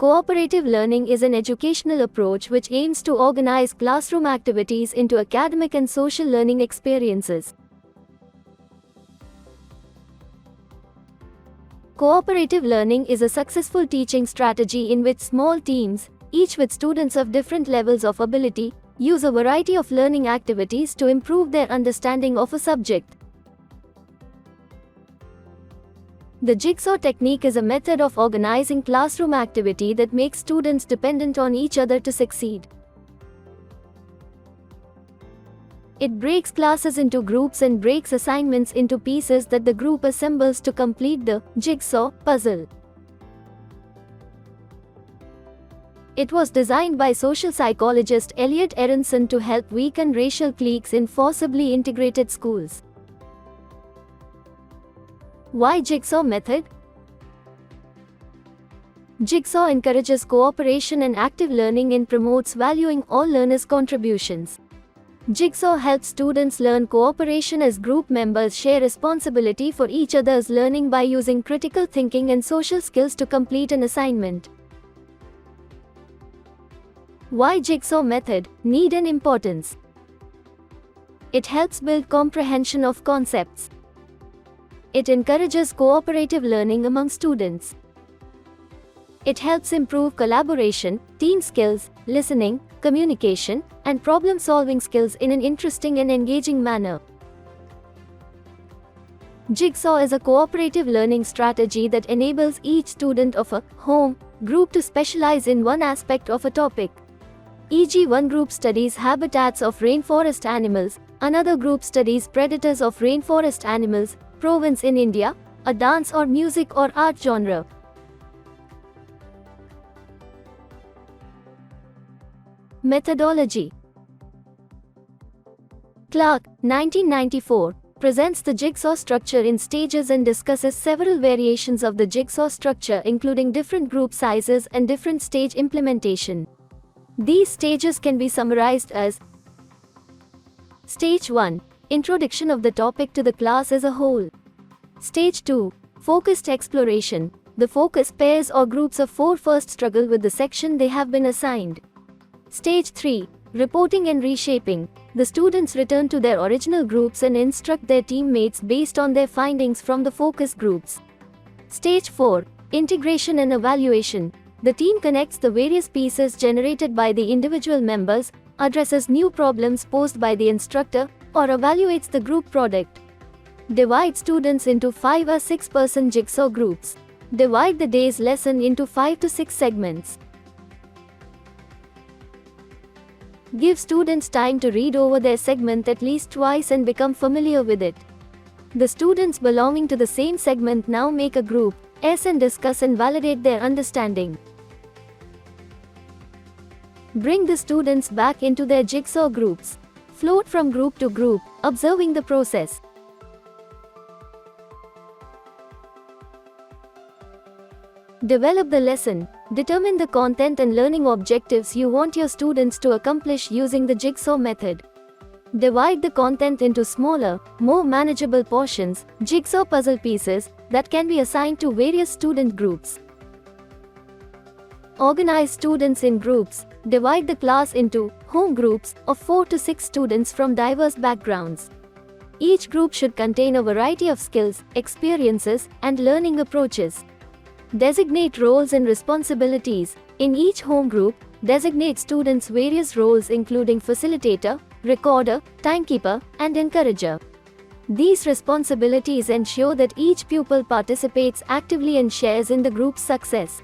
Cooperative learning is an educational approach which aims to organize classroom activities into academic and social learning experiences. Cooperative learning is a successful teaching strategy in which small teams, each with students of different levels of ability, use a variety of learning activities to improve their understanding of a subject. The jigsaw technique is a method of organizing classroom activity that makes students dependent on each other to succeed. It breaks classes into groups and breaks assignments into pieces that the group assembles to complete the jigsaw puzzle. It was designed by social psychologist Elliot Aronson to help weaken racial cliques in forcibly integrated schools. Why jigsaw method? Jigsaw encourages cooperation and active learning and promotes valuing all learners' contributions. Jigsaw helps students learn cooperation as group members share responsibility for each other's learning by using critical thinking and social skills to complete an assignment. Why jigsaw method? Need and importance. It helps build comprehension of concepts. It encourages cooperative learning among students. It helps improve collaboration, team skills, listening, communication, and problem-solving skills in an interesting and engaging manner. Jigsaw is a cooperative learning strategy that enables each student of a home group to specialize in one aspect of a topic. E.g., one group studies habitats of rainforest animals, another group studies predators of rainforest animals, province in India, a dance or music or art genre. Methodology. Clark, 1994, presents the jigsaw structure in stages and discusses several variations of the jigsaw structure including different group sizes and different stage implementation. These stages can be summarized as: Stage 1. Introduction of the topic to the class as a whole. Stage 2. Focused exploration. The focus pairs or groups of 4 first struggle with the section they have been assigned. Stage 3. Reporting and reshaping. The students return to their original groups and instruct their teammates based on their findings from the focus groups. Stage 4. Integration and evaluation. The team connects the various pieces generated by the individual members, addresses new problems posed by the instructor, or evaluates the group product. Divide students into 5 or 6-person jigsaw groups. Divide the day's lesson into 5 to 6 segments. Give students time to read over their segment at least twice and become familiar with it. The students belonging to the same segment now make a group S and discuss and validate their understanding. Bring the students back into their jigsaw groups. Float from group to group, observing the process. Develop the lesson. Determine the content and learning objectives you want your students to accomplish using the jigsaw method. Divide the content into smaller, more manageable portions, jigsaw puzzle pieces, that can be assigned to various student groups. Organize students in groups. Divide the class into home groups of 4 to 6 students from diverse backgrounds. Each group should contain a variety of skills, experiences, and learning approaches. Designate roles and responsibilities. In each home group, designate students various roles including facilitator, recorder, timekeeper, and encourager. These responsibilities ensure that each pupil participates actively and shares in the group's success.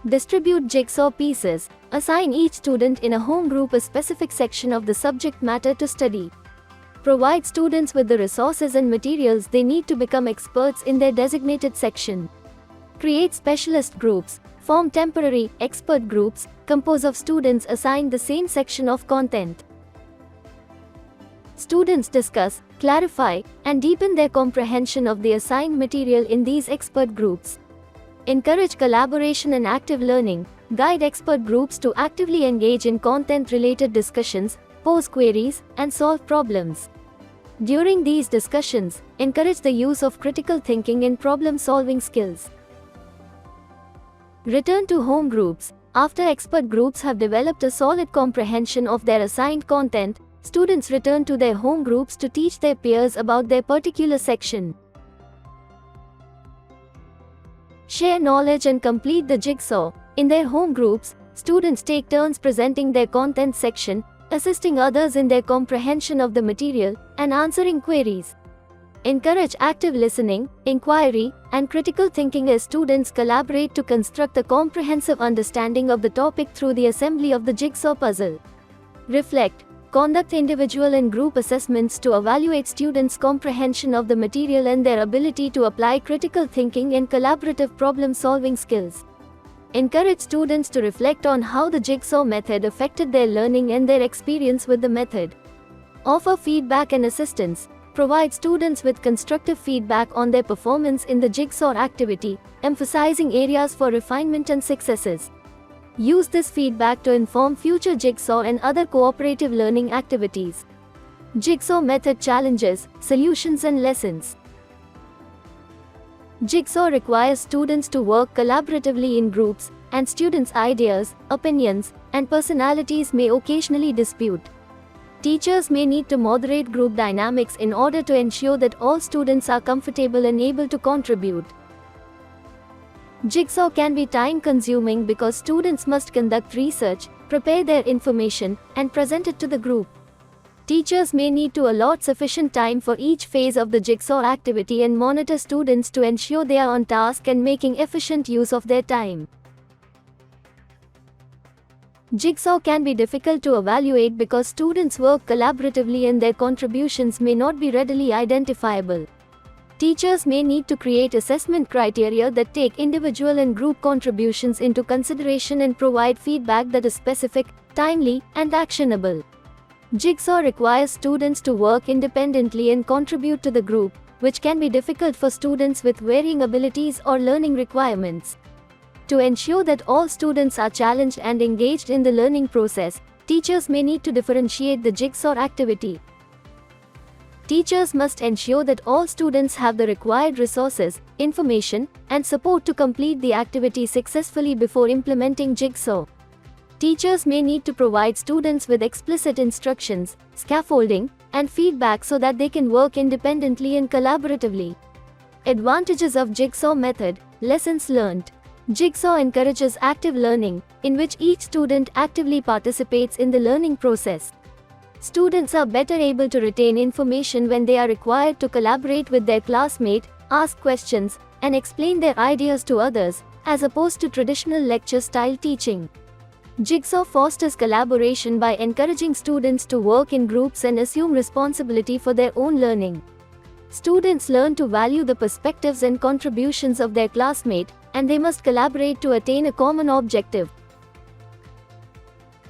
Distribute jigsaw pieces. Assign each student in a home group a specific section of the subject matter to study. Provide students with the resources and materials they need to become experts in their designated section. Create specialist groups. Form temporary, expert groups, composed of students assigned the same section of content. Students discuss, clarify, and deepen their comprehension of the assigned material in these expert groups. Encourage collaboration and active learning. Guide expert groups to actively engage in content-related discussions, pose queries, and solve problems. During these discussions, encourage the use of critical thinking and problem-solving skills. Return to home groups. After expert groups have developed a solid comprehension of their assigned content, students return to their home groups to teach their peers about their particular section. Share knowledge and complete the jigsaw. In their home groups, students take turns presenting their content section, assisting others in their comprehension of the material, and answering queries. Encourage active listening, inquiry, and critical thinking as students collaborate to construct a comprehensive understanding of the topic through the assembly of the jigsaw puzzle. Reflect. Conduct individual and group assessments to evaluate students' comprehension of the material and their ability to apply critical thinking and collaborative problem-solving skills. Encourage students to reflect on how the jigsaw method affected their learning and their experience with the method. Offer feedback and assistance. Provide students with constructive feedback on their performance in the jigsaw activity, emphasizing areas for refinement and successes. Use this feedback to inform future jigsaw and other cooperative learning activities. Jigsaw method challenges, solutions and lessons. Jigsaw requires students to work collaboratively in groups, and students' ideas, opinions, and personalities may occasionally dispute. Teachers may need to moderate group dynamics in order to ensure that all students are comfortable and able to contribute. Jigsaw can be time-consuming because students must conduct research, prepare their information, and present it to the group. Teachers may need to allot sufficient time for each phase of the jigsaw activity and monitor students to ensure they are on task and making efficient use of their time. Jigsaw can be difficult to evaluate because students work collaboratively and their contributions may not be readily identifiable. Teachers may need to create assessment criteria that take individual and group contributions into consideration and provide feedback that is specific, timely, and actionable. Jigsaw requires students to work independently and contribute to the group, which can be difficult for students with varying abilities or learning requirements. To ensure that all students are challenged and engaged in the learning process, teachers may need to differentiate the jigsaw activity. Teachers must ensure that all students have the required resources, information, and support to complete the activity successfully before implementing jigsaw. Teachers may need to provide students with explicit instructions, scaffolding, and feedback so that they can work independently and collaboratively. Advantages of jigsaw method, lessons learned. Jigsaw encourages active learning, in which each student actively participates in the learning process. Students are better able to retain information when they are required to collaborate with their classmate, ask questions, and explain their ideas to others, as opposed to traditional lecture-style teaching. Jigsaw fosters collaboration by encouraging students to work in groups and assume responsibility for their own learning. Students learn to value the perspectives and contributions of their classmate, and they must collaborate to attain a common objective.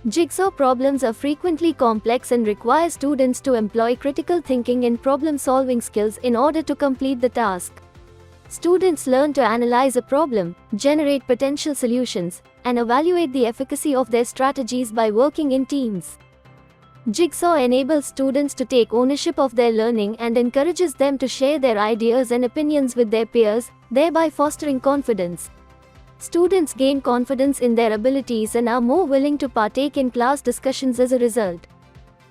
Jigsaw problems are frequently complex and require students to employ critical thinking and problem-solving skills in order to complete the task. Students learn to analyze a problem, generate potential solutions, and evaluate the efficacy of their strategies by working in teams. Jigsaw enables students to take ownership of their learning and encourages them to share their ideas and opinions with their peers, thereby fostering confidence. Students gain confidence in their abilities and are more willing to partake in class discussions as a result.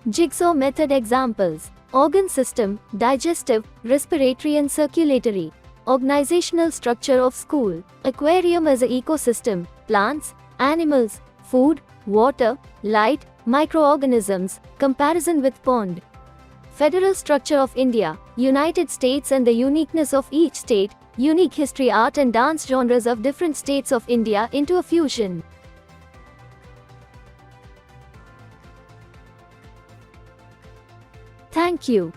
Jigsaw method examples: organ system, digestive, respiratory and circulatory. Organizational structure of school. Aquarium as an ecosystem, plants, animals, food, water, light, microorganisms, comparison with pond. Federal structure of India, United States and the uniqueness of each state, unique history, art and dance genres of different states of India into a fusion. Thank you.